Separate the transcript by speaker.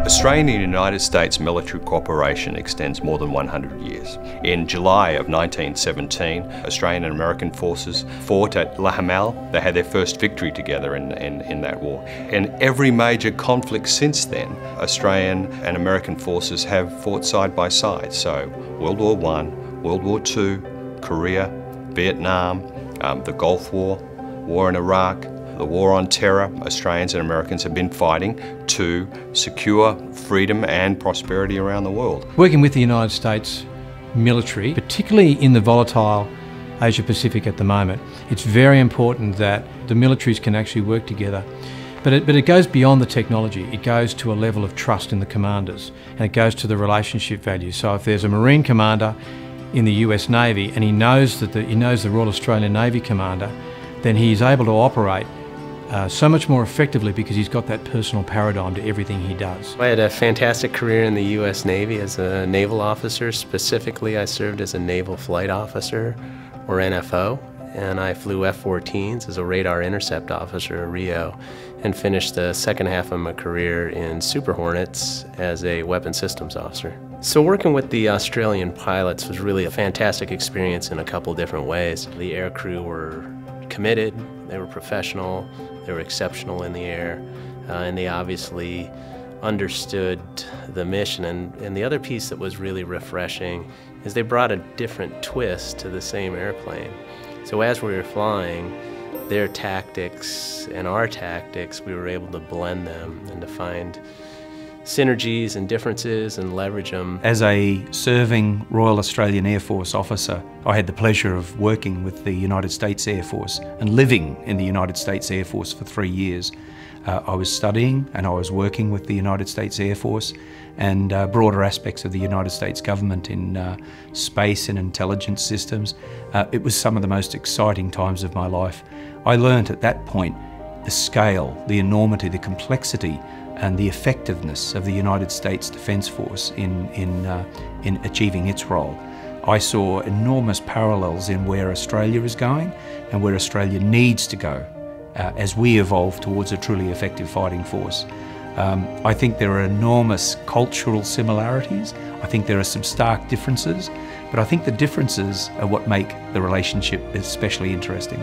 Speaker 1: Australian and United States military cooperation extends more than 100 years. In July of 1917, Australian and American forces fought at La Hamel. They had their first victory together in that war. In every major conflict since then, Australian and American forces have fought side by side. So World War I, World War II, Korea, Vietnam, the Gulf War, war in Iraq, the war on terror. Australians and Americans have been fighting to secure freedom and prosperity around the world.
Speaker 2: Working with the United States military, particularly in the volatile Asia Pacific at the moment, it's very important that the militaries can actually work together. But it goes beyond the technology. It goes to a level of trust in the commanders, and it goes to the relationship value. So if there's a Marine commander in the US Navy and he knows the Royal Australian Navy commander, then he's able to operate so much more effectively because he's got that personal paradigm to everything he does.
Speaker 3: I had a fantastic career in the US Navy as a naval officer. Specifically, I served as a naval flight officer, or NFO, and I flew F-14s as a radar intercept officer at Rio, and finished the second half of my career in Super Hornets as a weapons systems officer. So working with the Australian pilots was really a fantastic experience in a couple different ways. The air crew were committed, they were professional, they were exceptional in the air, and they obviously understood the mission. And the other piece that was really refreshing is they brought a different twist to the same airplane. So as we were flying, their tactics and our tactics, we were able to blend them and to find synergies and differences and leverage them.
Speaker 4: As a serving Royal Australian Air Force officer, I had the pleasure of working with the United States Air Force and living in the United States Air Force for 3 years. I was studying and I was working with the United States Air Force and broader aspects of the United States government in space and intelligence systems. It was some of the most exciting times of my life. I learned at that point the scale, the enormity, the complexity and the effectiveness of the United States Defence Force in achieving its role. I saw enormous parallels in where Australia is going and where Australia needs to go as we evolve towards a truly effective fighting force. I think there are enormous cultural similarities. I think there are some stark differences, but I think the differences are what make the relationship especially interesting.